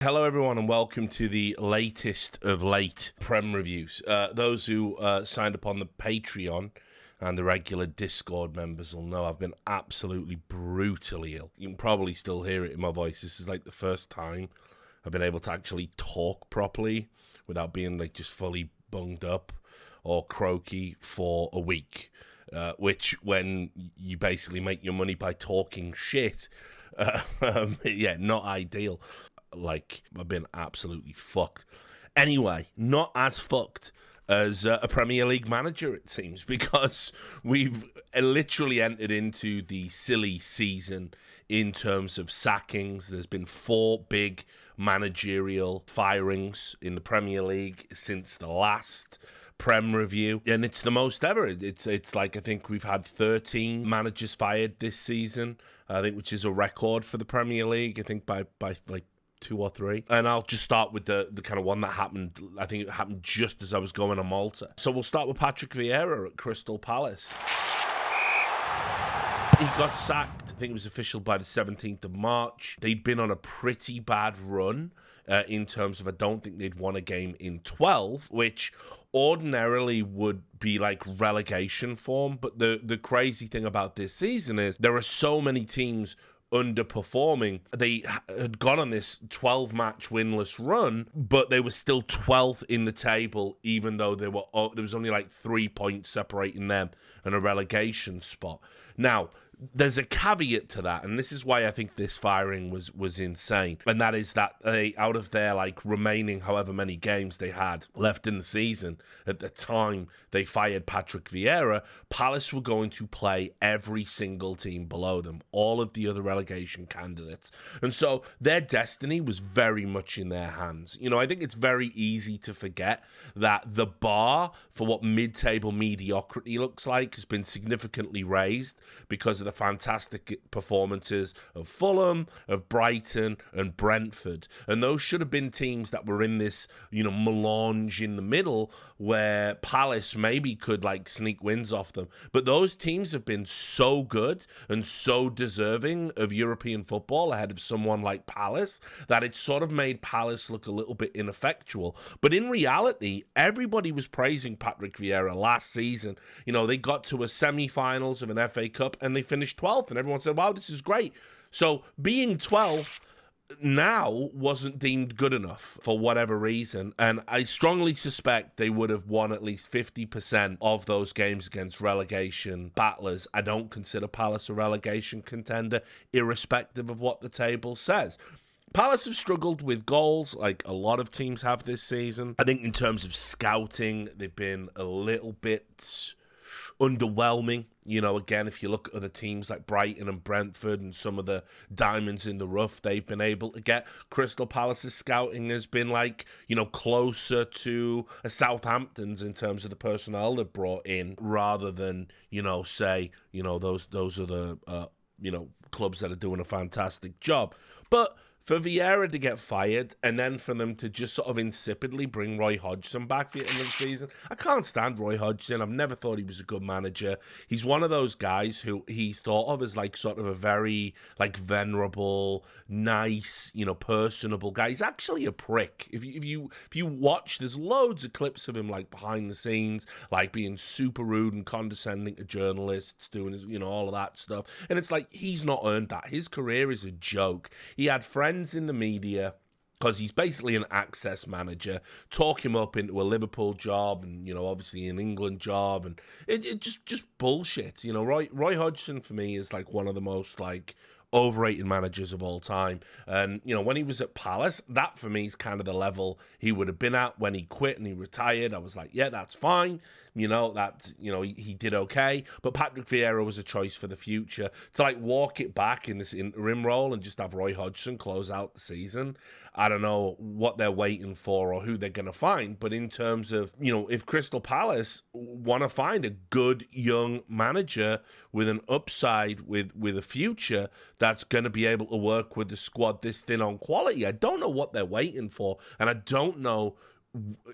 Hello, everyone, and welcome to the latest of late Prem reviews. Those who signed up on the Patreon and the regular Discord members will know I've been absolutely brutally ill. You can probably still hear it in my voice. This is like the first time I've been able to actually talk properly without being like just fully bunged up or croaky for a week. Which, when you basically make your money by talking shit, not ideal. Like, I've been absolutely fucked. Anyway, not as fucked as a Premier League manager, it seems, because we've literally entered into the silly season in terms of sackings. There's been 4 big managerial firings in the Premier League since the last Prem review, and it's the most ever. It's like, I think we've had 13 managers fired this season, I think, which is a record for the Premier League, I think by like 2 or 3. And I'll just start with the kind of one that happened. I think it happened just as I was going to Malta. So we'll start with Patrick Vieira at Crystal Palace. He got sacked. I think it was official by the 17th of March. They'd been on a pretty bad run in terms of, I don't think they'd won a game in 12, which ordinarily would be like relegation form. But the crazy thing about this season is there are so many teams underperforming. They had gone on this 12-match winless run, but they were still 12th in the table, even though there was only like 3 points separating them and a relegation spot. Now, there's a caveat to that, and this is why I think this firing was insane. And that is that they, out of their like remaining however many games they had left in the season at the time they fired Patrick Vieira, Palace were going to play every single team below them, all of the other relegation candidates. And so their destiny was very much in their hands. You know, I think it's very easy to forget that the bar for what mid-table mediocrity looks like has been significantly raised because of the fantastic performances of Fulham, of Brighton, and Brentford. And those should have been teams that were in this, you know, melange in the middle where Palace maybe could like sneak wins off them. But those teams have been so good and so deserving of European football ahead of someone like Palace that it's sort of made Palace look a little bit ineffectual. But in reality, everybody was praising Patrick Vieira last season. You know, they got to a semi-finals of an FA Cup and they finished 12th, and everyone said, wow, this is great. So being 12th now wasn't deemed good enough for whatever reason, and I strongly suspect they would have won at least 50% of those games against relegation battlers. I don't consider Palace a relegation contender, irrespective of what the table says. Palace have struggled with goals like a lot of teams have this season. I think in terms of scouting, they've been a little bit underwhelming. You know, again, if you look at other teams like Brighton and Brentford and some of the diamonds in the rough they've been able to get, Crystal Palace's scouting has been like, you know, closer to a Southampton's in terms of the personnel they've brought in, rather than, you know, say, you know, those are the, you know, clubs that are doing a fantastic job. But for Vieira to get fired and then for them to just sort of insipidly bring Roy Hodgson back for the end of the season, I can't stand Roy Hodgson. I've never thought he was a good manager. He's one of those guys who he's thought of as like sort of a very like venerable, nice, you know, personable guy. He's actually a prick. If you watch, there's loads of clips of him like behind the scenes, like being super rude and condescending to journalists, doing his, you know, all of that stuff. And it's like, he's not earned that. His career is a joke. He had friends in the media, because he's basically an access manager, talk him up into a Liverpool job and, you know, obviously an England job, and it just bullshit. You know, Roy Hodgson for me is like one of the most like overrated managers of all time. And, you know, when he was at Palace, that for me is kind of the level he would have been at when he quit and he retired. I was like, yeah, that's fine. You know, that, you know, he did okay. But Patrick Vieira was a choice for the future. To like walk it back in this interim role and just have Roy Hodgson close out the season, I don't know what they're waiting for or who they're going to find. But in terms of, you know, if Crystal Palace want to find a good young manager with an upside, with a future that's going to be able to work with the squad this thin on quality, I don't know what they're waiting for. And I don't know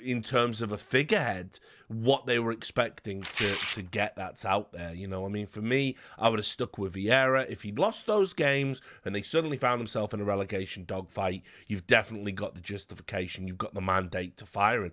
in terms of a figurehead, what they were expecting to get that's out there. You know, I mean, for me, I would have stuck with Vieira. If he'd lost those games and they suddenly found himself in a relegation dogfight, you've definitely got the justification. You've got the mandate to firing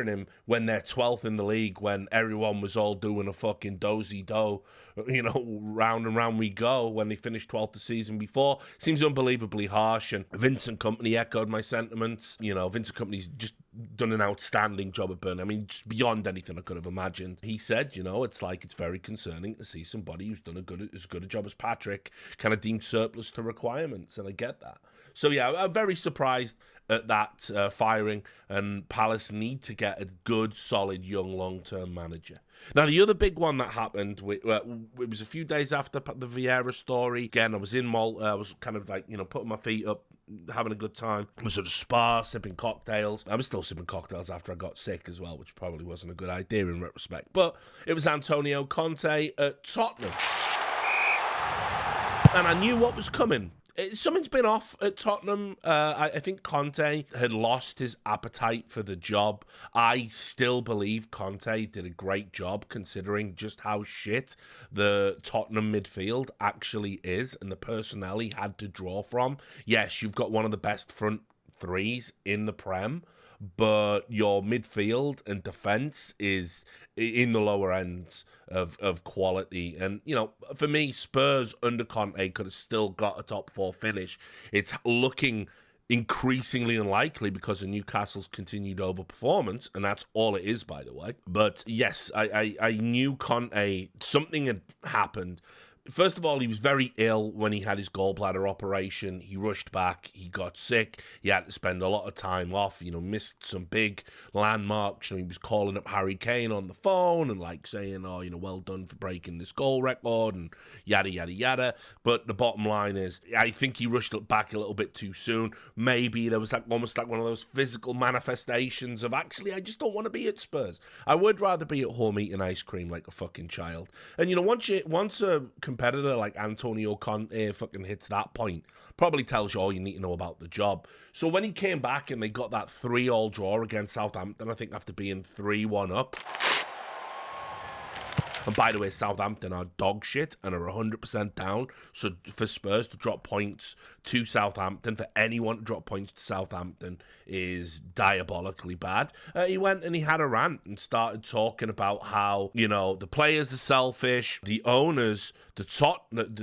him when they're 12th in the league, when everyone was all doing a fucking dozy-do, you know, round and round we go, when they finished 12th the season before. Seems unbelievably harsh, and Vincent Kompany echoed my sentiments. You know, Vincent Kompany's just done an outstanding job at Burnley. I mean, just beyond anything I could have imagined. He said, you know, it's very concerning to see somebody who's done as good a job as Patrick kind of deemed surplus to requirements, and I get that. So yeah, I'm very surprised at that firing, and Palace need to get a good, solid, young, long-term manager. Now, the other big one that happened, it was a few days after the Vieira story. Again, I was in Malta. I was kind of like, you know, putting my feet up, having a good time. I was at a spa, sipping cocktails. I was still sipping cocktails after I got sick as well, which probably wasn't a good idea in retrospect. But it was Antonio Conte at Tottenham. And I knew what was coming. Something's been off at Tottenham. I think Conte had lost his appetite for the job. I still believe Conte did a great job considering just how shit the Tottenham midfield actually is and the personnel he had to draw from. Yes, you've got one of the best front threes in the Prem, but your midfield and defence is in the lower ends of quality. And, you know, for me, Spurs under Conte could have still got a top four finish. It's looking increasingly unlikely because of Newcastle's continued overperformance, and that's all it is, by the way. But yes, I knew Conte, something had happened. First of all, he was very ill when he had his gallbladder operation. He rushed back. He got sick. He had to spend a lot of time off, you know, missed some big landmarks. You know, he was calling up Harry Kane on the phone and like saying, oh, you know, well done for breaking this goal record and yada, yada, yada. But the bottom line is, I think he rushed back a little bit too soon. Maybe there was like almost like one of those physical manifestations of actually, I just don't want to be at Spurs. I would rather be at home eating ice cream like a fucking child. And, you know, once a competitor like Antonio Conte fucking hits that point, probably tells you all you need to know about the job. So when he came back and they got that 3-3 draw against Southampton, I think after being 3-1 up. And by the way, Southampton are dog shit and are 100% down. So for Spurs to drop points to Southampton, for anyone to drop points to Southampton, is diabolically bad. He went and he had a rant and started talking about how, you know, the players are selfish, the owners, the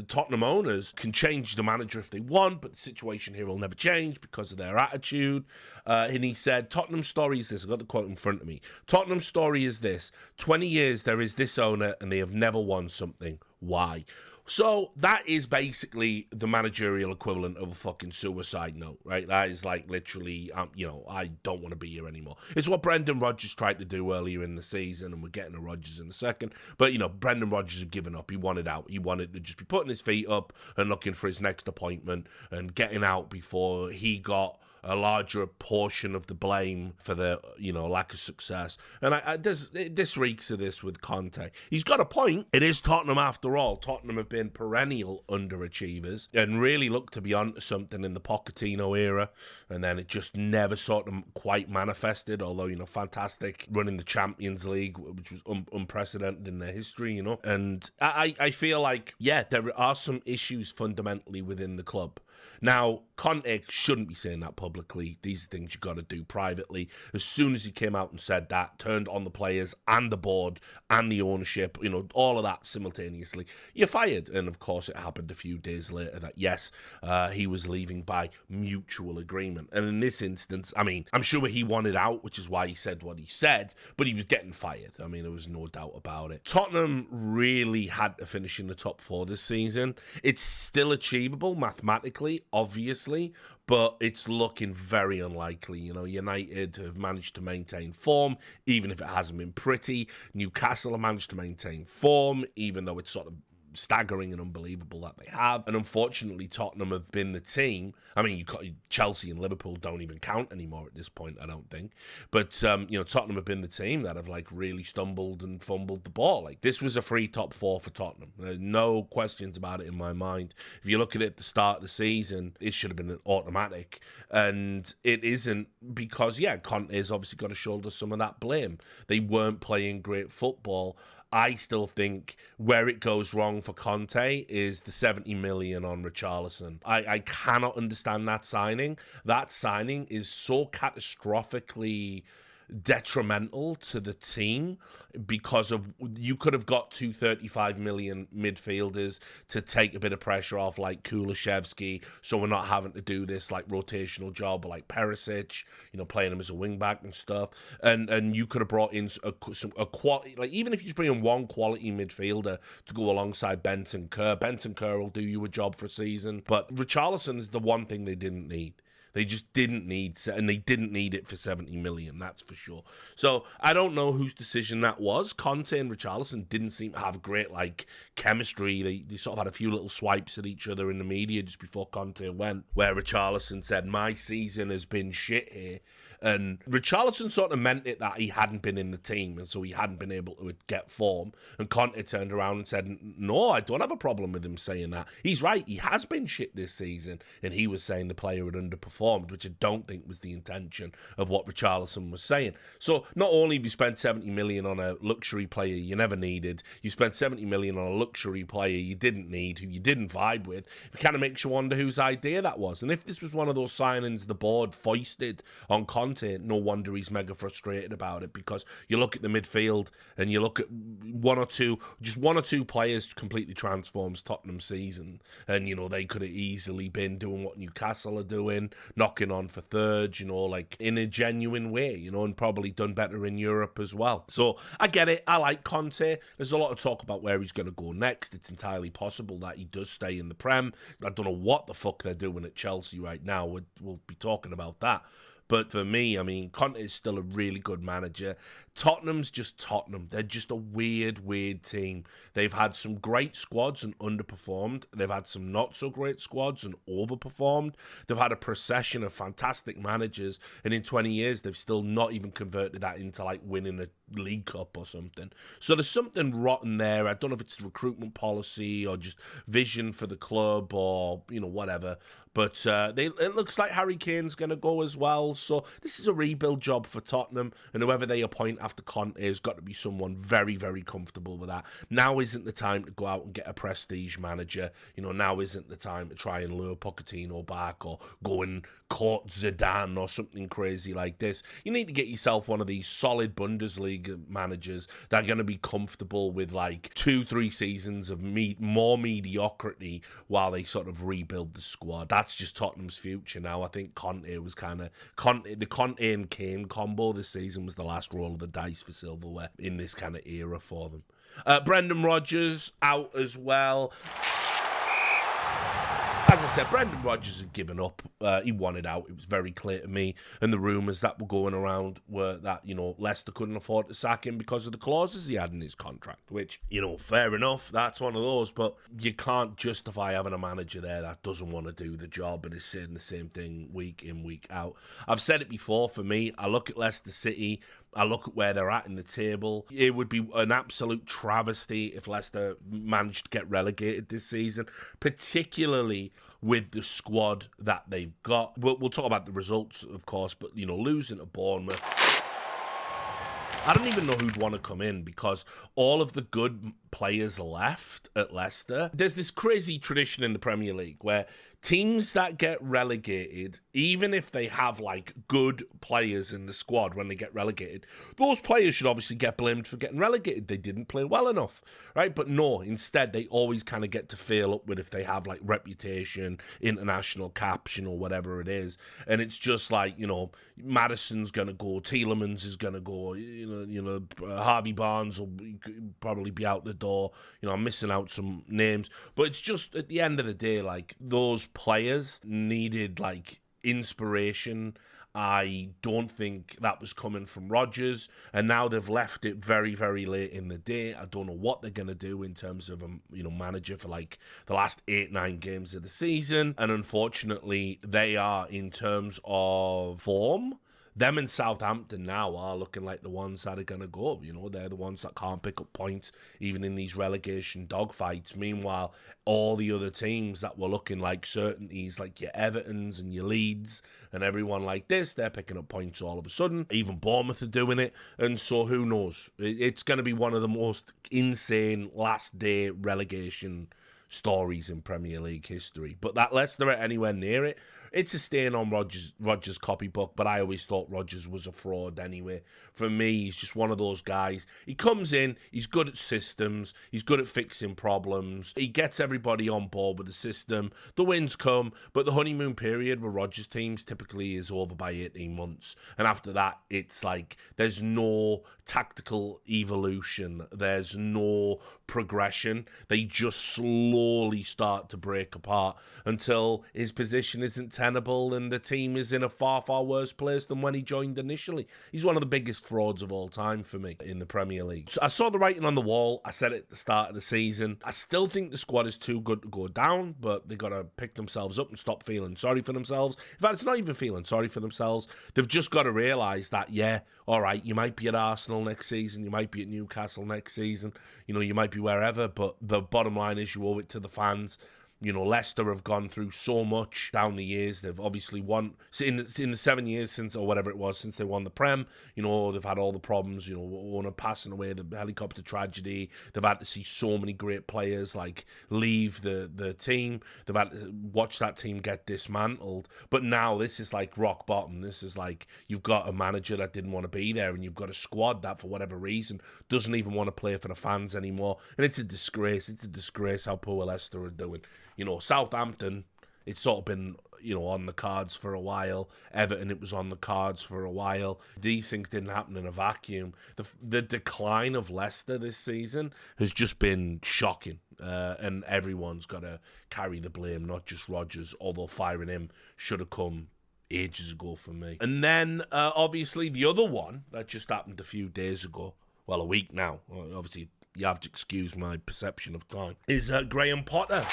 Tottenham owners can change the manager if they want, but the situation here will never change because of their attitude. And he said, Tottenham's story is this. I've got the quote in front of me. Tottenham's story is this. 20 years there is this owner and they have never won something. Why? So that is basically the managerial equivalent of a fucking suicide note, right? That is like literally, you know, I don't want to be here anymore. It's what Brendan Rodgers tried to do earlier in the season, and we're getting to Rodgers in a second. But, you know, Brendan Rodgers had given up. He wanted out. He wanted to just be putting his feet up and looking for his next appointment and getting out before he got a larger portion of the blame for the, you know, lack of success. And this reeks of this with Conte. He's got a point. It is Tottenham after all. Tottenham have been perennial underachievers and really looked to be onto something in the Pochettino era, and then it just never sort of quite manifested, although, you know, fantastic running the Champions League, which was unprecedented in their history, you know. And I feel like, yeah, there are some issues fundamentally within the club. Now, Conte shouldn't be saying that publicly. These are things you got to do privately. As soon as he came out and said that, turned on the players and the board and the ownership, you know, all of that simultaneously, you're fired. And of course, it happened a few days later that, yes, he was leaving by mutual agreement. And in this instance, I mean, I'm sure he wanted out, which is why he said what he said, but he was getting fired. I mean, there was no doubt about it. Tottenham really had to finish in the top four this season. It's still achievable mathematically, obviously, but it's looking very unlikely. You know, United have managed to maintain form, even if it hasn't been pretty. Newcastle have managed to maintain form, even though it's sort of staggering and unbelievable that they have. And unfortunately, Tottenham have been the team. I mean, Chelsea and Liverpool don't even count anymore at this point, I don't think. But, Tottenham have been the team that have, like, really stumbled and fumbled the ball. Like, this was a free top four for Tottenham. There's no questions about it in my mind. If you look at it at the start of the season, it should have been an automatic. And it isn't because, Conte's obviously got to shoulder some of that blame. They weren't playing great football. I still think where it goes wrong for Conte is the 70 million on Richarlison. I cannot understand that signing. That signing is so catastrophically detrimental to the team because of you could have got 235 million midfielders to take a bit of pressure off like Kulishevsky, so we're not having to do this like rotational job like Perisic, playing him as a wing back and stuff, and you could have brought in a quality, like even if you just bring in one quality midfielder to go alongside Benton Kerr will do you a job for a season. But Richarlison is the one thing they didn't need. They just didn't need, and they didn't need it for 70 million, that's for sure. So I don't know whose decision that was. Conte and Richarlison didn't seem to have great, chemistry. They sort of had a few little swipes at each other in the media just before Conte went, where Richarlison said, my season has been shit here. And Richarlison sort of meant it that he hadn't been in the team, and so he hadn't been able to get form. And Conte turned around and said, no, I don't have a problem with him saying that. He's right, he has been shit this season. And he was saying the player had underperformed, which I don't think was the intention of what Richarlison was saying. So not only have you spent 70 million on a luxury player you never needed, you spent 70 million on a luxury player you didn't need, who you didn't vibe with. It kind of makes you wonder whose idea that was. And if this was one of those signings the board foisted on Conte, no wonder he's mega frustrated about it, because you look at the midfield and you look at one or two players completely transforms Tottenham's season. And, they could have easily been doing what Newcastle are doing, knocking on for third, in a genuine way, and probably done better in Europe as well. So I get it. I like Conte. There's a lot of talk about where he's going to go next. It's entirely possible that he does stay in the Prem. I don't know what the fuck they're doing at Chelsea right now. We'll be talking about that. But for me, Conte is still a really good manager. Tottenham's just Tottenham. They're just a weird team. They've had some great squads and underperformed. They've had some not so great squads and overperformed. They've had a procession of fantastic managers, and in 20 years, they've still not even converted that into winning a League Cup or something. So there's something rotten there. I don't know if it's recruitment policy or just vision for the club or, whatever. But it looks like Harry Kane's going to go as well. So this is a rebuild job for Tottenham, and whoever they appoint after Conte has got to be someone very, very comfortable with that. Now isn't the time to go out and get a prestige manager. Now isn't the time to try and lure Pochettino back or go and court Zidane or something crazy like this. You need to get yourself one of these solid Bundesliga managers that are going to be comfortable with 2-3 seasons of more mediocrity while they sort of rebuild the squad. That's just Tottenham's future now. I think the Conte and Kane combo this season was the last roll of the dice for silverware in this kind of era for them. Brendan Rodgers out as well. As I said, Brendan Rodgers had given up. He wanted out. It was very clear to me. And the rumours that were going around were that, Leicester couldn't afford to sack him because of the clauses he had in his contract, which, fair enough. That's one of those. But you can't justify having a manager there that doesn't want to do the job and is saying the same thing week in, week out. I've said it before. For me, I look at Leicester City, I look at where they're at in the table. It would be an absolute travesty if Leicester managed to get relegated this season, particularly with the squad that they've got. We'll talk about the results, of course, but, losing to Bournemouth, I don't even know who'd want to come in, because all of the good players left at Leicester. There's this crazy tradition in the Premier League where teams that get relegated, even if they have good players in the squad when they get relegated, those players should obviously get blamed for getting relegated. They didn't play well enough, right? But no, instead they always kind of get to feel up with if they have reputation, international caps, whatever it is. And it's just Maddison's gonna go, Tielemans is gonna go, Harvey Barnes will probably be out the door. I'm missing out some names, but it's just at the end of the day, those players needed inspiration. I don't think that was coming from Rodgers, and now they've left it very, very late in the day. I don't know what they're gonna do in terms of a manager for like the last 8-9 games of the season, and unfortunately, they are in terms of form. Them and Southampton now are looking like the ones that are going to go up. They're the ones that can't pick up points, even in these relegation dogfights. Meanwhile, all the other teams that were looking like certainties, like your Evertons and your Leeds and everyone like this, they're picking up points all of a sudden. Even Bournemouth are doing it. And so who knows? It's going to be one of the most insane last-day relegation stories in Premier League history. But that Leicester are anywhere near it. It's a stain on Rodgers' copybook, but I always thought Rodgers was a fraud anyway. For me, he's just one of those guys. He comes in, he's good at systems, he's good at fixing problems, he gets everybody on board with the system, the wins come, but the honeymoon period with Rodgers' teams typically is over by 18 months. And after that, it's like there's no tactical evolution, there's no progression. They just slowly start to break apart until his position isn't tenable and the team is in a far, far worse place than when he joined initially. He's one of the biggest frauds of all time for me in the Premier League. So I saw the writing on the wall. I said it at the start of the season. I still think the squad is too good to go down, but they got to pick themselves up and stop feeling sorry for themselves. In fact, it's not even feeling sorry for themselves. They've just got to realise that, yeah, all right, you might be at Arsenal next season, you might be at Newcastle next season, you might be wherever, but the bottom line is you owe it to the fans. Leicester have gone through so much down the years. They've obviously won in the 7 years since, or whatever it was, since they won the Prem. They've had all the problems. Owner passing away, the helicopter tragedy. They've had to see so many great players like leave the team. They've had to watch that team get dismantled. But now this is like rock bottom. This is like you've got a manager that didn't want to be there, and you've got a squad that, for whatever reason, doesn't even want to play for the fans anymore. And it's a disgrace. It's a disgrace how poor Leicester are doing. Southampton, it's sort of been, on the cards for a while. Everton, it was on the cards for a while. These things didn't happen in a vacuum. The decline of Leicester this season has just been shocking. And everyone's got to carry the blame, not just Rodgers, although firing him should have come ages ago for me. And then, obviously, the other one that just happened a few days ago, well, a week now, obviously, you have to excuse my perception of time, is Graham Potter.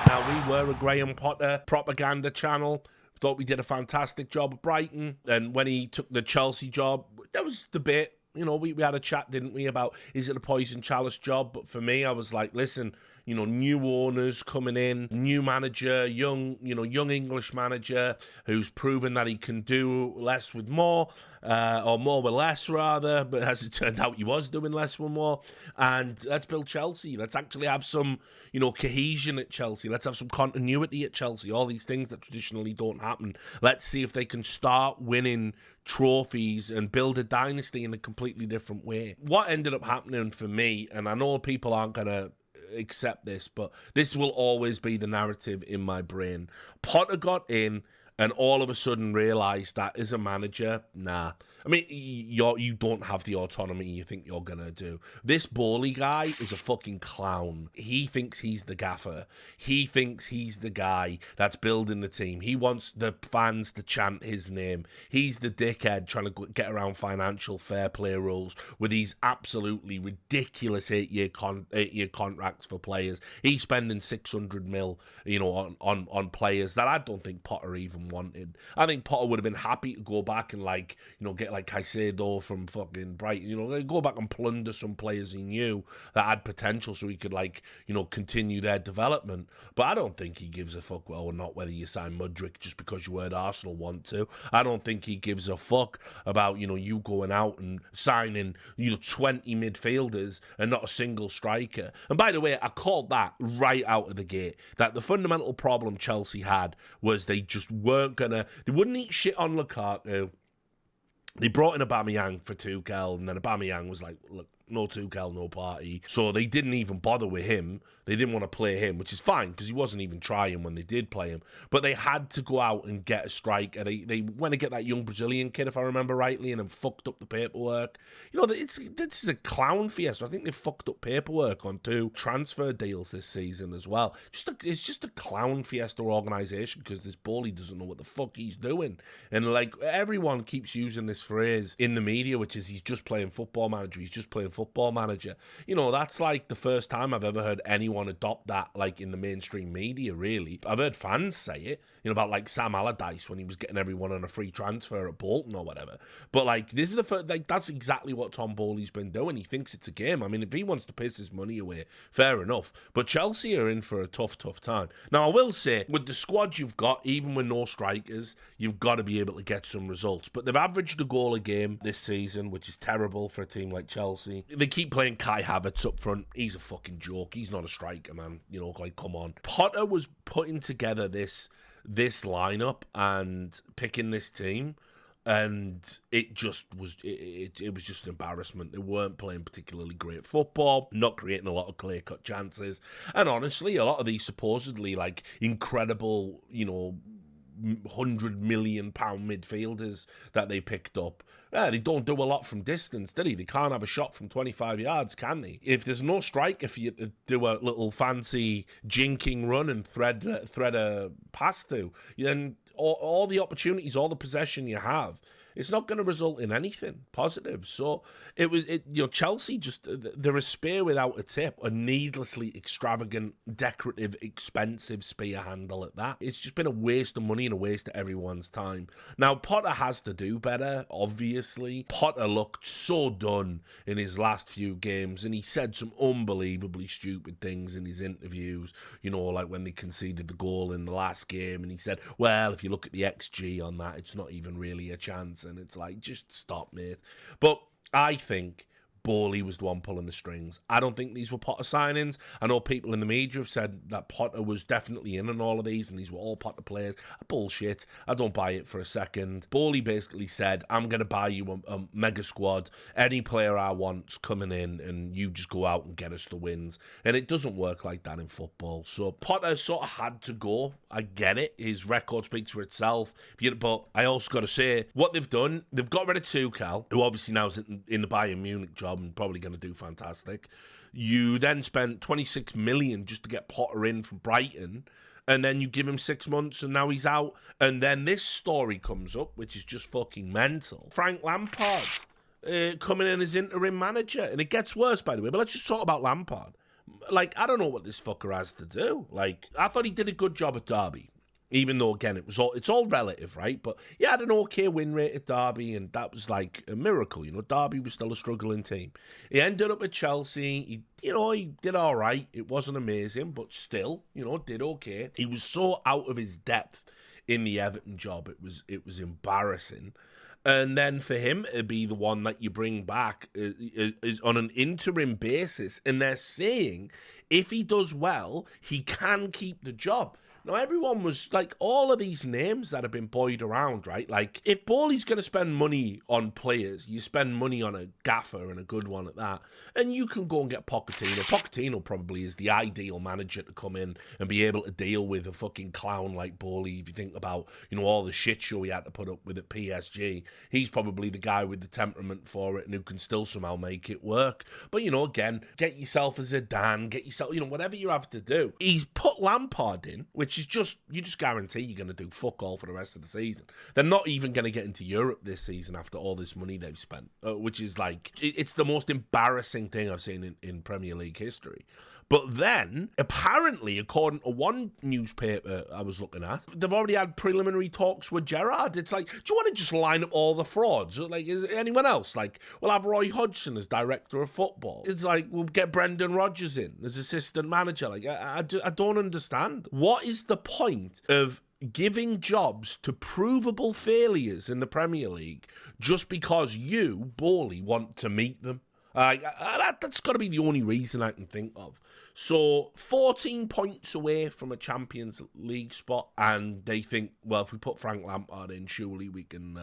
Now, we were a Graham Potter propaganda channel. Thought we did a fantastic job at Brighton. And when he took the Chelsea job, there was debate. We had a chat, didn't we, about is it a poison chalice job? But for me, I was like, listen, new owners coming in, new manager, young English manager who's proven that he can do less with more, or more with less, rather. But as it turned out, he was doing less with more. And let's build Chelsea. Let's actually have some, cohesion at Chelsea. Let's have some continuity at Chelsea. All these things that traditionally don't happen. Let's see if they can start winning trophies and build a dynasty in a completely different way. What ended up happening for me, and I know people aren't going to accept this, but this will always be the narrative in my brain. Potter got in and all of a sudden realised that as a manager, nah. I mean, you don't have the autonomy you think you're going to do. This Bowley guy is a fucking clown. He thinks he's the gaffer. He thinks he's the guy that's building the team. He wants the fans to chant his name. He's the dickhead trying to get around financial fair play rules with these absolutely ridiculous 8-year contracts for players. He's spending 600 mil, on players that I don't think Potter even wanted. I think Potter would have been happy to go back and get like Caicedo from fucking Brighton, go back and plunder some players he knew that had potential so he could continue their development. But I don't think he gives a fuck or not whether you sign Mudryk just because you heard Arsenal want to. I don't think he gives a fuck about, you going out and signing, 20 midfielders and not a single striker. And by the way, I called that right out of the gate, that the fundamental problem Chelsea had was they just they wouldn't eat shit on Lukaku. They brought in Aubameyang for Tuchel, and then Aubameyang was like, look, no Tuchel, no party. So they didn't even bother with him. They didn't want to play him, which is fine because he wasn't even trying when they did play him. But they had to go out and get a striker. They went to get that young Brazilian kid, if I remember rightly, and then fucked up the paperwork. You know, this is a clown fiesta. I think they fucked up paperwork on 2 transfer deals this season as well. It's just a clown fiesta organisation because this Bowley doesn't know what the fuck he's doing. And like everyone keeps using this phrase in the media, which is he's just playing football manager. He's just playing football manager. You know, that's like the first time I've ever heard anyone adopt that, like in the mainstream media, really. I've heard fans say it, you know, about like Sam Allardyce when he was getting everyone on a free transfer at Bolton or whatever. But like, this is the first, like, that's exactly what Tom Bowley's been doing. He thinks it's a game. I mean, if he wants to piss his money away, fair enough. But Chelsea are in for a tough time. Now, I will say, with the squad you've got, even with no strikers, you've got to be able to get some results. But they've averaged a goal a game this season, which is terrible for a team like Chelsea. They keep playing Kai Havertz up front. He's a fucking joke. He's not a striker, man. You know, like, come on. Potter was putting together this lineup and picking this team, and it just was it was just an embarrassment. They weren't playing particularly great football, not creating a lot of clear-cut chances, and honestly, a lot of these supposedly like incredible, you know, £100 million midfielders that they picked up, they don't do a lot from distance, do they? They can't have a shot from 25 yards, can they? If there's no striker for you to do a little fancy jinking run and thread a pass to, then all the opportunities, all the possession you have, it's not going to result in anything positive. So Chelsea just, they're a spear without a tip, a needlessly extravagant, decorative, expensive spear handle at that. It's just been a waste of money and a waste of everyone's time. Now, Potter has to do better, obviously. Potter looked so done in his last few games, and he said some unbelievably stupid things in his interviews, you know, like when they conceded the goal in the last game, and he said, well, if you look at the XG on that, it's not even really a chance. And it's like, just stop, mate. But I think Bowley was the one pulling the strings. I don't think these were Potter signings. I know people in the media have said that Potter was definitely in on all of these and these were all Potter players. Bullshit. I don't buy it for a second. Bowley basically said, I'm going to buy you a mega squad. Any player I want's coming in and you just go out and get us the wins. And it doesn't work like that in football. So Potter sort of had to go. I get it. His record speaks for itself. But I also got to say, what they've done, they've got rid of Tuchel, who obviously now is in the Bayern Munich job and probably going to do fantastic. You then spent 26 million just to get Potter in from Brighton, and then you give him 6 months and now he's out. And then this story comes up, which is just fucking mental. Frank Lampard coming in as interim manager. And it gets worse, by the way, but let's just talk about Lampard. Like, I don't know what this fucker has to do. Like, I thought he did a good job at Derby. Even though, again, it's all relative, right? But he had an okay win rate at Derby, and that was like a miracle. You know, Derby was still a struggling team. He ended up at Chelsea. He did all right. It wasn't amazing, but still, did okay. He was so out of his depth in the Everton job. It was embarrassing. And then for him to be the one that you bring back is on an interim basis, and they're saying if he does well, he can keep the job. Now, everyone was like, all of these names that have been buoyed around, right? Like, if Bowley's going to spend money on players, you spend money on a gaffer and a good one at that, and you can go and get Pochettino. Pochettino probably is the ideal manager to come in and be able to deal with a fucking clown like Bowley. If you think about, all the shit show he had to put up with at PSG, he's probably the guy with the temperament for it and who can still somehow make it work. But, again, get yourself a Zidane, get yourself, whatever you have to do. He's put Lampard in, which is you just guarantee you're going to do fuck all for the rest of the season. They're not even going to get into Europe this season after all this money they've spent, which is like, it's the most embarrassing thing I've seen in Premier League history. But then, apparently, according to one newspaper I was looking at, they've already had preliminary talks with Gerrard. It's like, do you want to just line up all the frauds? Like, is anyone else? Like, we'll have Roy Hodgson as director of football. It's like, we'll get Brendan Rodgers in as assistant manager. Like, I don't understand. What is the point of giving jobs to provable failures in the Premier League just because you, Bowley, want to meet them? That's got to be the only reason I can think of. So 14 points away from a Champions League spot, and they think, well, if we put Frank Lampard in, surely we can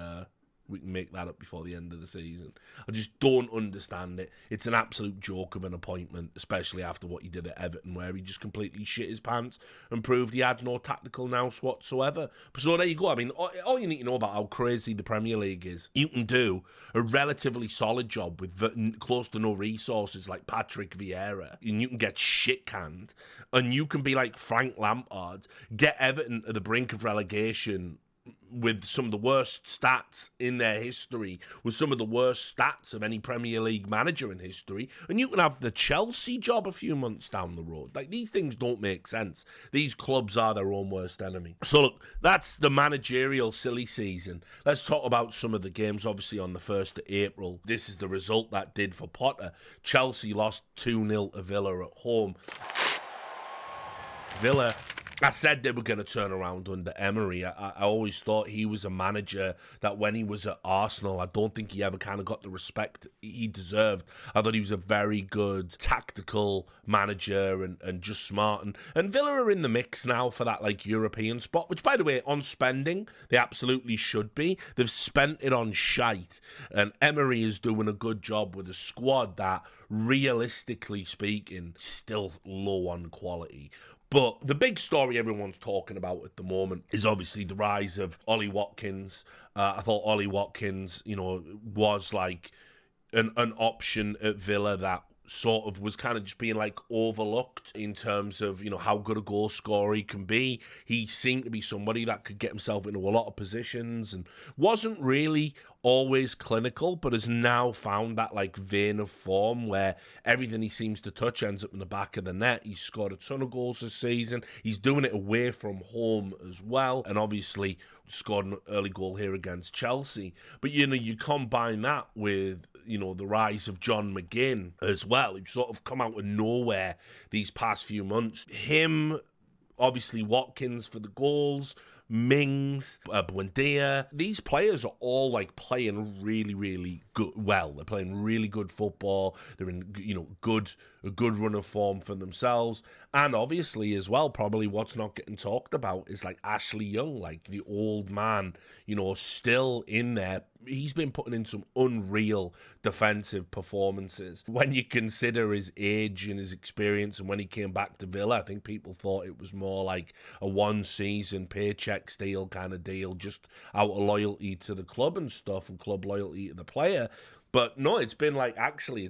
we can make that up before the end of the season. I just don't understand it. It's an absolute joke of an appointment, especially after what he did at Everton, where he just completely shit his pants and proved he had no tactical nous whatsoever. So there you go. I mean, all you need to know about how crazy the Premier League is, you can do a relatively solid job with close to no resources like Patrick Vieira, and you can get shit canned, and you can be like Frank Lampard, get Everton to the brink of relegation with some of the worst stats in their history, with some of the worst stats of any Premier League manager in history, and you can have the Chelsea job a few months down the road. Like, these things don't make sense. These clubs are their own worst enemy. So look, that's the managerial silly season. Let's talk about some of the games, obviously on the 1st of April. This is the result that did for Potter. Chelsea lost 2-0 to Villa at home. Villa, I said they were going to turn around under Emery. I always thought he was a manager that when he was at Arsenal, I don't think he ever kind of got the respect he deserved. I thought he was a very good tactical manager and just smart. And Villa are in the mix now for that like European spot, which, by the way, on spending, they absolutely should be. They've spent it on shite. And Emery is doing a good job with a squad that, realistically speaking, still low on quality. But the big story everyone's talking about at the moment is obviously the rise of Ollie Watkins. I thought Ollie Watkins, was like an option at Villa that sort of was kind of just being like overlooked in terms of, how good a goal scorer he can be. He seemed to be somebody that could get himself into a lot of positions and wasn't really always clinical, but has now found that like vein of form where everything he seems to touch ends up in the back of the net. He's scored a ton of goals this season. He's doing it away from home as well, and obviously scored an early goal here against Chelsea. But you combine that with the rise of John McGinn as well, who's sort of come out of nowhere these past few months. Him, obviously Watkins for the goals, Mings, Buendia. These players are all like playing really, really good. Well, they're playing really good football. They're in, a good run of form for themselves. And obviously as well, probably what's not getting talked about is like Ashley Young, like the old man, still in there. He's been putting in some unreal defensive performances. When you consider his age and his experience, and when he came back to Villa, I think people thought it was more like a one-season paycheck steal kind of deal, just out of loyalty to the club and stuff, and club loyalty to the player. But no, it's been like, actually,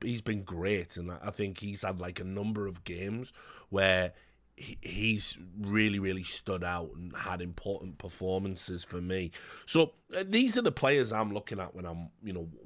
he's been great, and I think he's had like a number of games where he's really, really stood out and had important performances for me. So these are the players I'm looking at when I'm,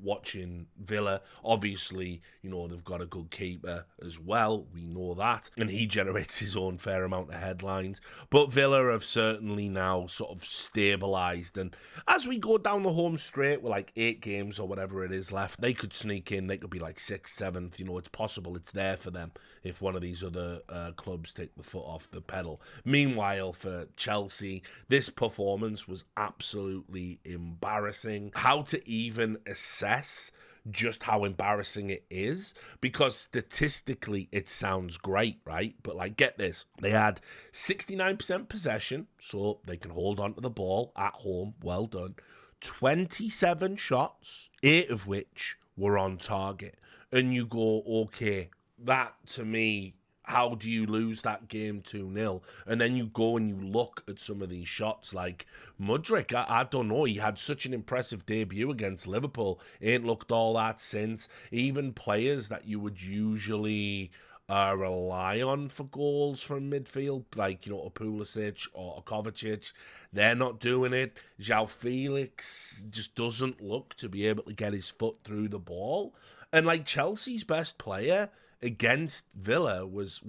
watching Villa. Obviously, they've got a good keeper as well. We know that. And he generates his own fair amount of headlines. But Villa have certainly now sort of stabilised. And as we go down the home straight with like 8 games or whatever it is left, they could sneak in. They could be like 6th, 7th. It's possible it's there for them if one of these other clubs take the foot off the pedal. Meanwhile, for Chelsea, this performance was absolutely embarrassing. How to even assess just how embarrassing it is, because statistically it sounds great, right? But like, get this, they had 69% possession, so they can hold on to the ball at home. Well done. 27 shots, 8 of which were on target. And you go, okay, that to me, how do you lose that game 2-0? And then you go and you look at some of these shots like Mudryk. I don't know. He had such an impressive debut against Liverpool. Ain't looked all that since. Even players that you would usually rely on for goals from midfield, like, a Pulisic or a Kovacic, they're not doing it. João Felix just doesn't look to be able to get his foot through the ball. And like, Chelsea's best player against Villa was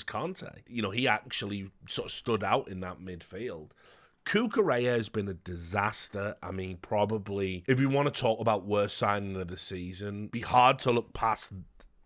Conte. He actually sort of stood out in that midfield. Cucurella has been a disaster. I mean, probably, if you want to talk about worst signing of the season, be hard to look past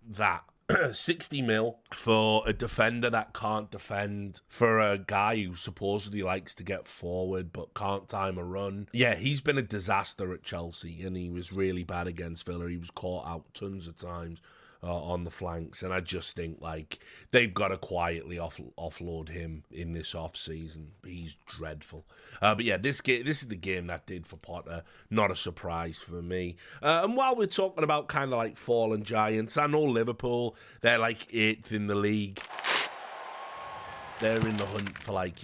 that. 60 mil for a defender that can't defend, for a guy who supposedly likes to get forward but can't time a run. Yeah, he's been a disaster at Chelsea, and he was really bad against Villa. He was caught out tons of times. on the flanks, and I just think like they've got to quietly offload him in this off season. He's dreadful. But yeah, this is the game that did for Potter. Not a surprise for me. And while we're talking about kind of like fallen giants, I know Liverpool, they're like 8th in the league. They're in the hunt for like,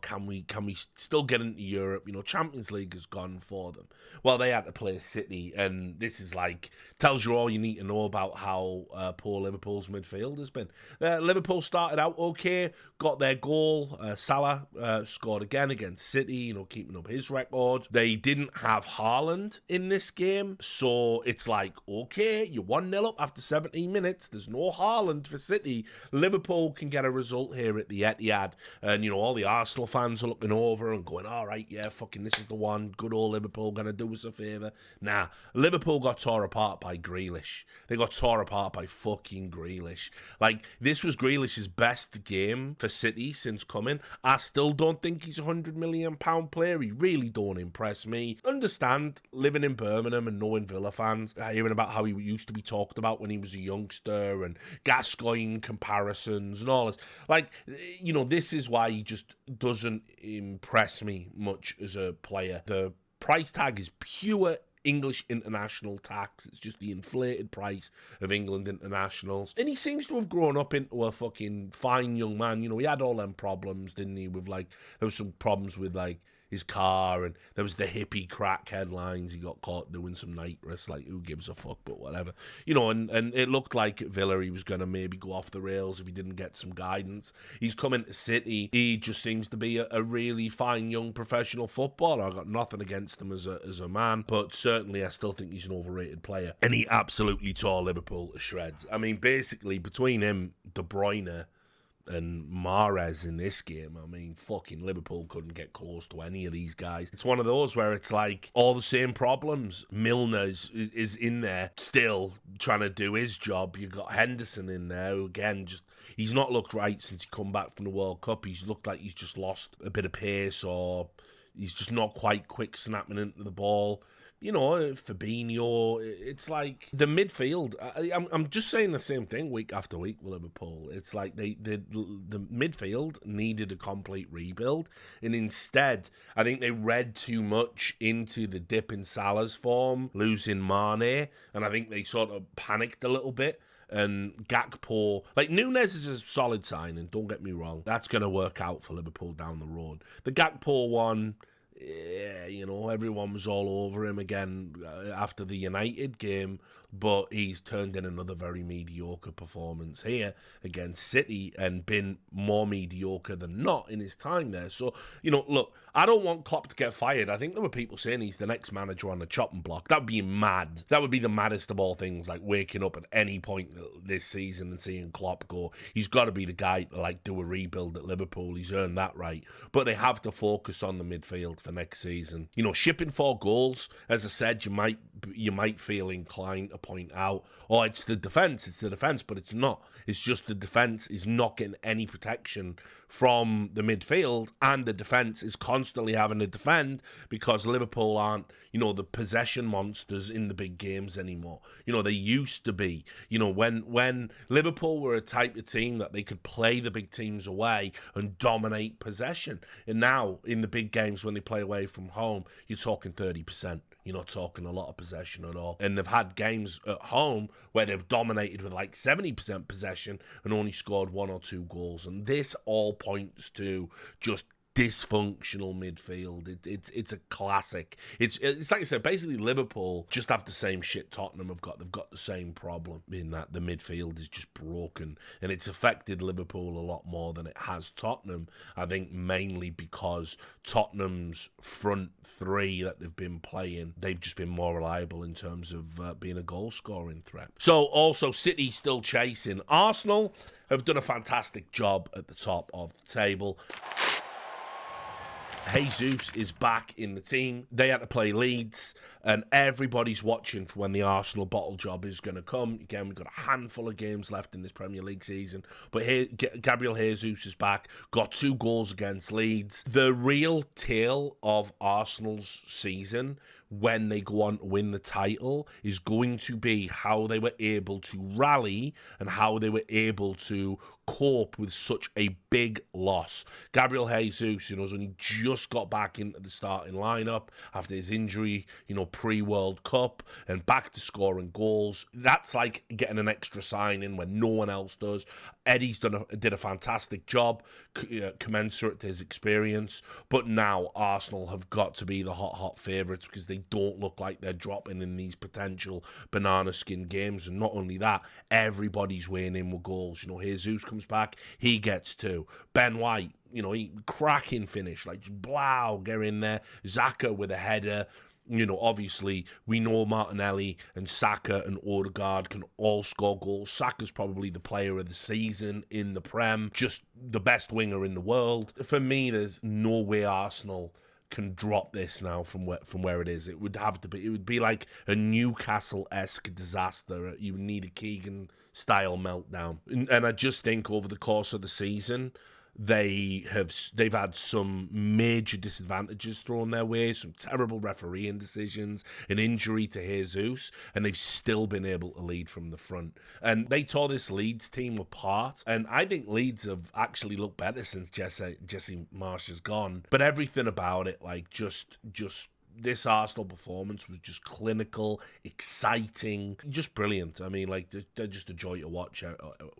can we still get into Europe? Champions League has gone for them. Well, they had to play City, and this is like, tells you all you need to know about how poor Liverpool's midfield has been. Liverpool started out okay, got their goal. Salah scored again against City, keeping up his record. They didn't have Haaland in this game, so it's like, okay, you're 1-0 up after 17 minutes. There's no Haaland for City. Liverpool can get a result here at the Etihad, and all the Arsenal fans are looking over and going, all right, yeah, fucking this is the one. Good old Liverpool gonna do us a favour. Nah, Liverpool got tore apart by Grealish. They got tore apart by fucking Grealish. Like, this was Grealish's best game for City since coming. I still don't think he's a £100 million player. He really don't impress me. Understand living in Birmingham and knowing Villa fans, hearing about how he used to be talked about when he was a youngster and Gascoigne comparisons and all this. Like, this is why he just doesn't impress me much as a player. The price tag is pure English international tax. It's just the inflated price of England internationals. And he seems to have grown up into a fucking fine young man. He had all them problems, didn't he? With there was some problems with his car, and there was the hippie crack headlines. He got caught doing some nitrous, who gives a fuck, but whatever. And it looked like at Villa he was going to maybe go off the rails if he didn't get some guidance. He's coming to City. He just seems to be a really fine young professional footballer. I got nothing against him as a man, but certainly I still think he's an overrated player. And he absolutely tore Liverpool to shreds. I mean, basically, between him, De Bruyne, and Mahrez in this game, fucking Liverpool couldn't get close to any of these guys. It's one of those where it's like all the same problems. Milner is in there still trying to do his job. You've got Henderson in there who, again, he's not looked right since he come back from the World Cup. He's looked like he's just lost a bit of pace, or he's just not quite quick snapping into the ball. Fabinho, it's like the midfield. I'm just saying the same thing week after week with Liverpool. It's like the midfield needed a complete rebuild, and instead, I think they read too much into the dip in Salah's form, losing Mane, and I think they sort of panicked a little bit. And Gakpo, Núñez is a solid signing, don't get me wrong. That's going to work out for Liverpool down the road. The Gakpo one, yeah, everyone was all over him again after the United game, but he's turned in another very mediocre performance here against City and been more mediocre than not in his time there. So, look, I don't want Klopp to get fired. I think there were people saying he's the next manager on the chopping block. That would be mad. That would be the maddest of all things, waking up at any point this season and seeing Klopp go, he's got to be the guy to, do a rebuild at Liverpool. He's earned that right. But they have to focus on the midfield for next season. Shipping 4 goals, as I said, you might feel inclined to point out, oh, it's the defence, but it's not. It's just the defence is not getting any protection from the midfield, and the defence is constantly having to defend because Liverpool aren't, the possession monsters in the big games anymore. They used to be. When Liverpool were a type of team that they could play the big teams away and dominate possession. And now, in the big games when they play away from home, you're talking 30%. You're not talking a lot of possession at all. And they've had games at home where they've dominated with 70% possession and only scored 1 or 2 goals. And this all points to just dysfunctional midfield. It's a classic. It's like I said, basically Liverpool just have the same shit Tottenham have got. They've got the same problem in that the midfield is just broken, and it's affected Liverpool a lot more than it has Tottenham. I think mainly because Tottenham's front 3 that they've been playing, they've just been more reliable in terms of being a goal scoring threat. So also City still chasing. Arsenal have done a fantastic job at the top of the table. Jesus is back in the team. They had to play Leeds. And everybody's watching for when the Arsenal bottle job is going to come. Again, we've got a handful of games left in this Premier League season. But here, Gabriel Jesus is back, got 2 goals against Leeds. The real tale of Arsenal's season, when they go on to win the title, is going to be how they were able to rally and how they were able to cope with such a big loss. Gabriel Jesus, has only just got back into the starting lineup after his injury, pre-World Cup, and back to scoring goals. That's like getting an extra signing when no one else does. Eddie's did a fantastic job, commensurate to his experience, but now Arsenal have got to be the hot favourites because they don't look like they're dropping in these potential banana skin games. And not only that, everybody's weighing in with goals. Jesus comes back, he gets 2. Ben White, he cracking finish, like blow, get in there. Xhaka with a header. Obviously, we know Martinelli and Saka and Odegaard can all score goals. Saka's probably the player of the season in the Prem, just the best winger in the world. For me, there's no way Arsenal can drop this now from where it is. It would have to be. It would be like a Newcastle-esque disaster. You would need a Keegan-style meltdown. And I just think over the course of the season, they've had some major disadvantages thrown their way, some terrible refereeing decisions, an injury to Jesus, and they've still been able to lead from the front. And they tore this Leeds team apart, and I think Leeds have actually looked better since Jesse Marsch has gone. But everything about it, like just this Arsenal performance was just clinical, exciting, just brilliant. I mean, like, they're just a joy to watch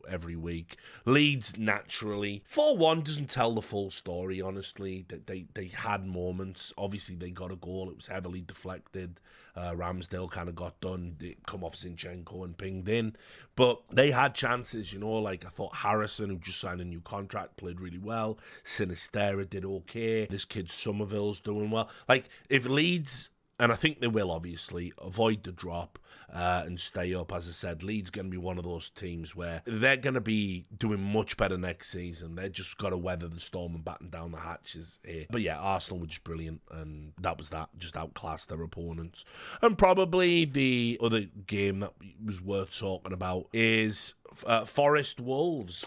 every week. Leeds, naturally. 4-1 doesn't tell the full story, honestly. They had moments. Obviously, they got a goal. It was heavily deflected. Ramsdale kind of got done. They come off Zinchenko and pinged in. But they had chances, like I thought Harrison, who just signed a new contract, played really well. Sinistera did okay. This kid Somerville's doing well. Like, if Leeds, and I think they will obviously, avoid the drop and stay up, as I said, Leeds going to be one of those teams where they're going to be doing much better next season. They just got to weather the storm and batten down the hatches here. But yeah, Arsenal were just brilliant, and that was that. Just outclassed their opponents. And probably the other game that was worth talking about is Forest Wolves.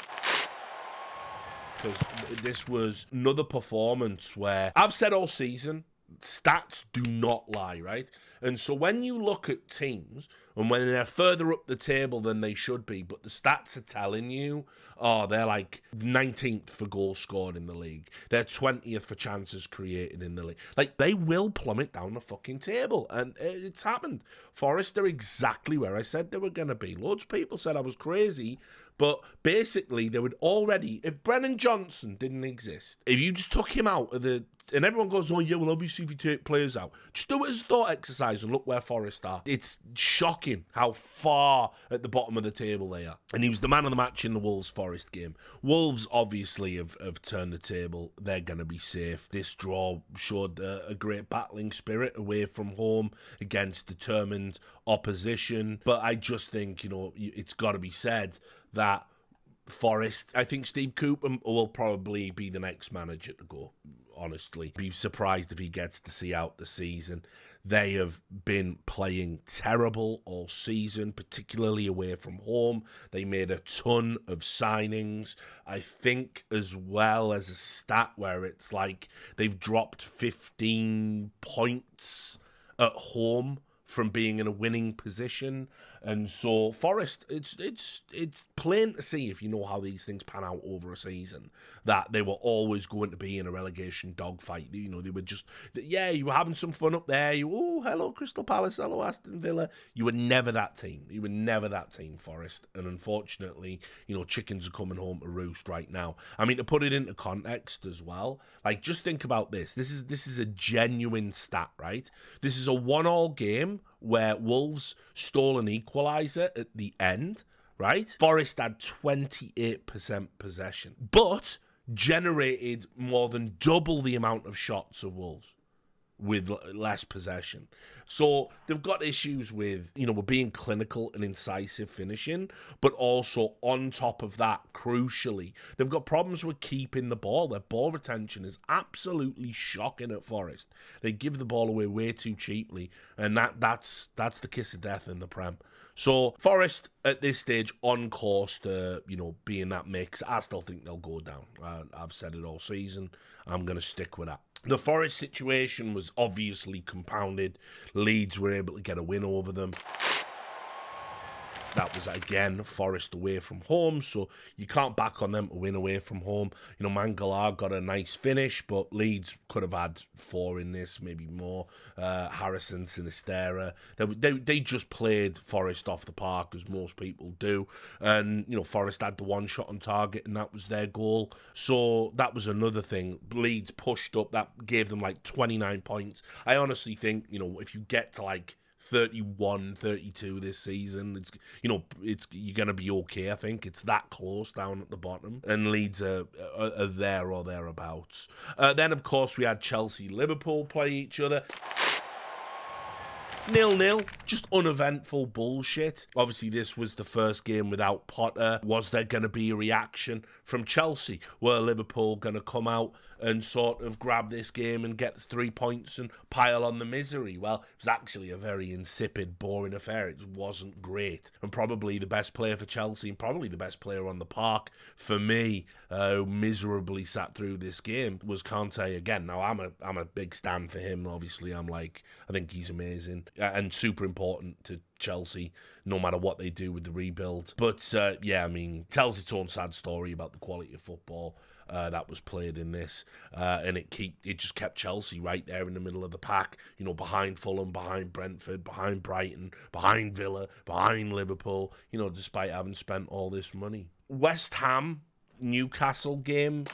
Because this was another performance where I've said all season, stats do not lie, right? And so when you look at teams, and when they're further up the table than they should be, but the stats are telling you, they're like 19th for goals scored in the league. They're 20th for chances created in the league. Like, they will plummet down the fucking table. And it's happened. Forest are exactly where I said they were going to be. Loads of people said I was crazy, but basically they would already, if Brennan Johnson didn't exist, if you just took him out of the, and everyone goes, oh yeah, well obviously if you take players out, just do it as a thought exercise and look where Forest are. It's shocking how far at the bottom of the table they are. And he was the man of the match in the Wolves-Forest game. Wolves obviously have turned the table. They're going to be safe. This draw showed a great battling spirit away from home against determined opposition. But I just think, it's got to be said that Forest, I think Steve Cooper will probably be the next manager to go, honestly. Be surprised if he gets to see out the season. They have been playing terrible all season, particularly away from home. They made a ton of signings. I think as well as a stat where it's like they've dropped 15 points at home from being in a winning position. And so Forest, it's plain to see, if you know how these things pan out over a season, that they were always going to be in a relegation dogfight. They were just, you were having some fun up there. Hello Crystal Palace, hello Aston Villa. You were never that team. You were never that team, Forest. And unfortunately, chickens are coming home to roost right now. I mean, to put it into context as well, like, just think about this. This is a genuine stat, right? This is a 1-1 game where Wolves stole an equaliser at the end, right? Forest had 28% possession, but generated more than double the amount of shots of Wolves. with less possession. So they've got issues with, with being clinical and incisive finishing, but also on top of that, crucially, they've got problems with keeping the ball. Their ball retention is absolutely shocking at Forest. They give the ball away way too cheaply, and that's the kiss of death in the Prem. So Forest at this stage on course to, be in that mix. I still think they'll go down. I've said it all season. I'm going to stick with that. The Forest situation was obviously compounded. Leeds were able to get a win over them. That was, again, Forest away from home, so you can't back on them to win away from home. Mangala got a nice finish, but Leeds could have had 4 in this, maybe more. Harrison, Sinistera. They just played Forest off the park, as most people do. And, Forest had the one shot on target, and that was their goal. So that was another thing. Leeds pushed up. That gave them, 29 points. I honestly think, if you get to, 31, 32 this season, it's you're gonna be okay. I think it's that close down at the bottom, and Leeds are there or thereabouts. Then of course we had Chelsea, Liverpool play each other. 0-0, just uneventful bullshit. Obviously, this was the first game without Potter. Was there going to be a reaction from Chelsea? Were Liverpool going to come out and sort of grab this game and get 3 points and pile on the misery? Well, it was actually a very insipid, boring affair. It wasn't great. And probably the best player for Chelsea, and probably the best player on the park for me, who miserably sat through this game, was Kante again. Now, I'm a big stan for him. Obviously, I think he's amazing and super important to Chelsea, no matter what they do with the rebuild. But tells its own sad story about the quality of football that was played in this, and it just kept Chelsea right there in the middle of the pack, behind Fulham, behind Brentford, behind Brighton, behind Villa, behind Liverpool, despite having spent all this money. West Ham Newcastle game,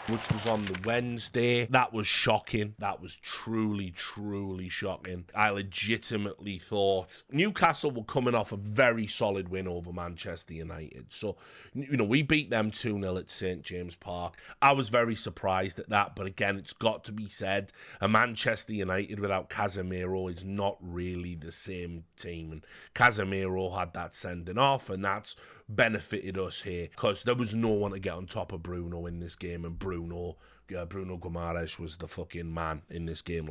which was on the Wednesday. That was shocking. That was truly, truly shocking. I legitimately thought Newcastle were coming off a very solid win over Manchester United. So, we beat them 2-0 at St. James Park. I was very surprised at that, but again, it's got to be said, a Manchester United without Casemiro is not really the same team. And Casemiro had that sending off, and that's benefited us here because there was no one to get on top of Bruno in this game, and Bruno Guimaraes was the fucking man in this game,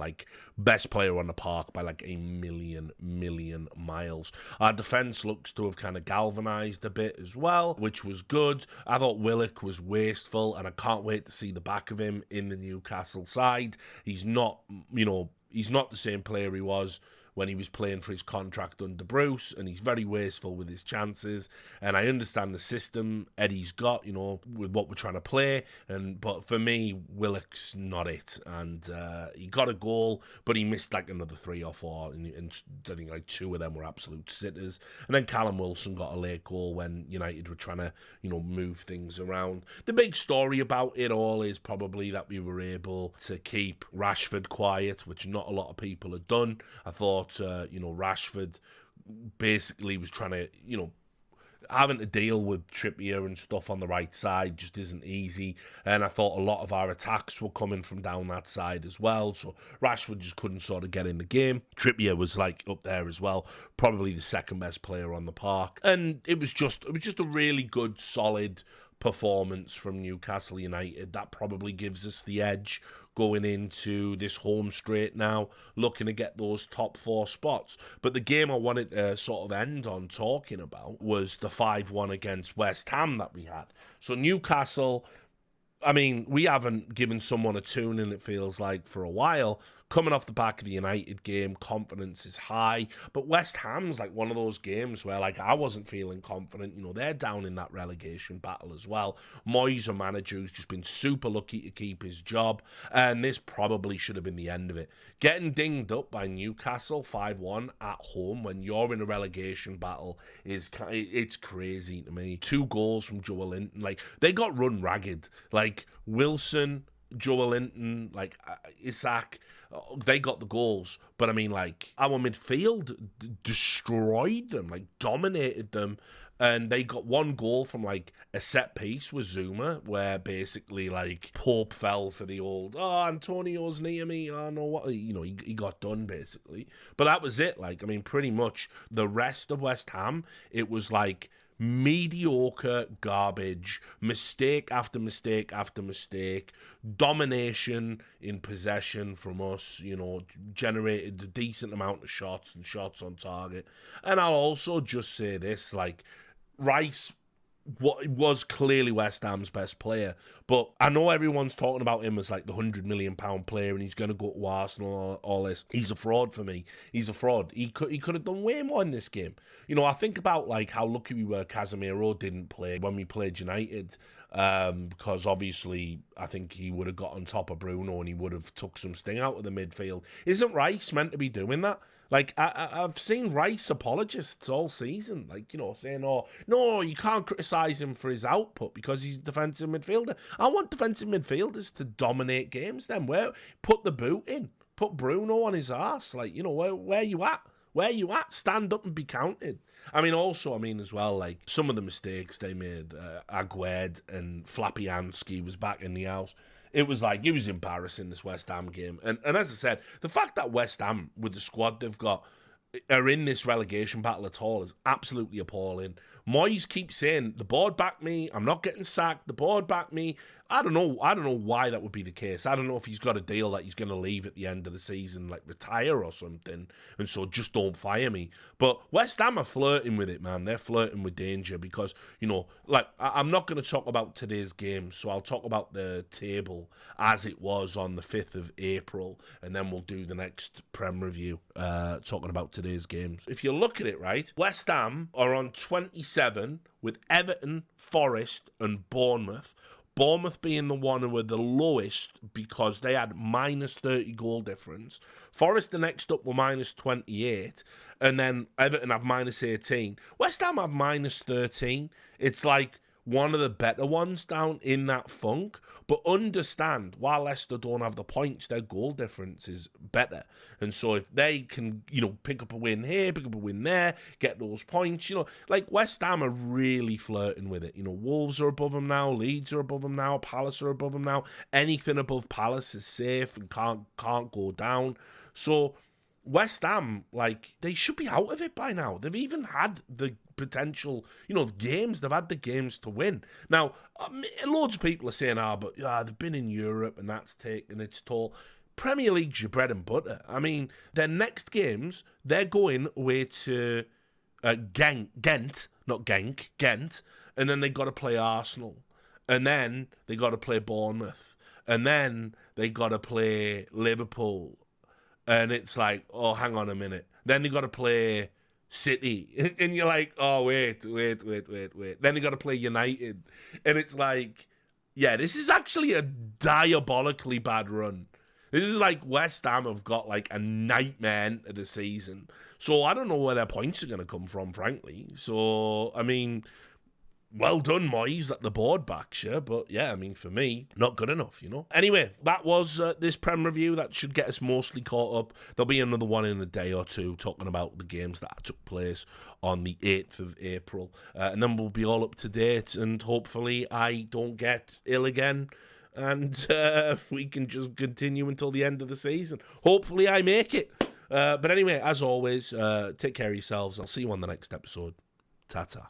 best player on the park by a million miles. Our defence looks to have kind of galvanised a bit as well, which was good. I thought Willock was wasteful, and I can't wait to see the back of him in the Newcastle side. He's not the same player he was when he was playing for his contract under Bruce, and he's very wasteful with his chances. And I understand the system Eddie's got, with what we're trying to play. But for me, Willock's not it. And he got a goal, but he missed another 3 or 4, and I think 2 of them were absolute sitters. And then Callum Wilson got a late goal when United were trying to, move things around. The big story about it all is probably that we were able to keep Rashford quiet, which not a lot of people had done. I thought Rashford basically was trying to, having to deal with Trippier and stuff on the right side just isn't easy. And I thought a lot of our attacks were coming from down that side as well. So Rashford just couldn't sort of get in the game. Trippier was up there as well, probably the second best player on the park. And it was just a really good, solid performance from Newcastle United. That probably gives us the edge going into this home straight now, looking to get those top 4 spots. But the game I wanted to sort of end on talking about was the 5-1 against West Ham that we had. So Newcastle, we haven't given someone a tuning, it feels like, for a while. Coming off the back of the United game, confidence is high. But West Ham's one of those games where I wasn't feeling confident. They're down in that relegation battle as well. Moyes, a manager who's just been super lucky to keep his job. And this probably should have been the end of it. Getting dinged up by Newcastle 5-1 at home when you're in a relegation battle it's crazy to me. 2 goals from Joelinton. They got run ragged. Wilson, Joelinton, Isak, they got the goals, but our midfield destroyed them, dominated them, and they got one goal from like a set piece with Zuma, where basically like Pope fell for the old, oh, Antonio's near me, oh no, what, you know, he got done basically. But that was it. Like, I mean, pretty much the rest of West Ham, it was like mediocre garbage, mistake after mistake after mistake, domination in possession from us, you know, generated a decent amount of shots and shots on target. And I'll also just say this, like, Rice was clearly West Ham's best player, but I know everyone's talking about him as like the £100 million player and he's going to go to Arsenal, all this. He's a fraud for me. He's a fraud. He could have done way more in this game. You know, I think about like how lucky we were Casemiro didn't play when we played United, because obviously I think he would have got on top of Bruno and he would have took some sting out of the midfield. Isn't Rice meant to be doing that? Like, I've seen Rice apologists all season, like, you know, saying, oh, no, you can't criticise him for his output because he's a defensive midfielder. I want defensive midfielders to dominate games then. Put the boot in. Put Bruno on his arse. Like, you know, where you at? Where you at? Stand up and be counted. I mean, also, as well, like, some of the mistakes they made, Agued and Flapianski was back in the house. It was embarrassing, this West Ham game. And as I said, the fact that West Ham, with the squad they've got, are in this relegation battle at all is absolutely appalling. Moyes keeps saying, the board backed me, I'm not getting sacked, the board backed me. I don't know why that would be the case. I don't know if he's got a deal that he's going to leave at the end of the season, like retire or something, and so just don't fire me. But West Ham are flirting with it, man. They're flirting with danger because, you know, like, I'm not going to talk about today's game, so I'll talk about the table as it was on the 5th of April, and then we'll do the next Prem review, talking about today's games. If you look at it, right, West Ham are on 27 with Everton, Forest, and Bournemouth. Bournemouth being the one who were the lowest because they had minus 30 goal difference. Forest, the next up, were minus 28. And then Everton have minus 18. West Ham have minus 13. It's like one of the better ones down in that funk. But understand, while Leicester don't have the points, their goal difference is better. And so if they can, you know, pick up a win here, pick up a win there, get those points, you know, like West Ham are really flirting with it. You know, Wolves are above them now, Leeds are above them now, Palace are above them now. Anything above Palace is safe and can't go down. So West Ham, like, they should be out of it by now. They've even had the potential, you know, games. They've had the games to win. Now, loads of people are saying, but they've been in Europe and that's taken its toll. Premier League's your bread and butter. I mean, their next games, they're going away to Ghent, not Genk, Ghent, and then they got to play Arsenal. And then they got to play Bournemouth. And then they got to play Liverpool. And it's like, oh, hang on a minute. Then they got to play City. And you're like, oh, wait. Then they got to play United. And it's like, yeah, this is actually a diabolically bad run. This is like West Ham have got like a nightmare into the season. So I don't know where their points are going to come from, frankly. So, I mean, well done, Moyes, that the board backs you. But yeah, I mean, for me, not good enough, you know. Anyway, that was this Prem review. That should get us mostly caught up. There'll be another one in a day or two talking about the games that took place on the 8th of April. And then we'll be all up to date. And hopefully I don't get ill again. And we can just continue until the end of the season. Hopefully I make it. But anyway, as always, take care of yourselves. I'll see you on the next episode. Ta-ta.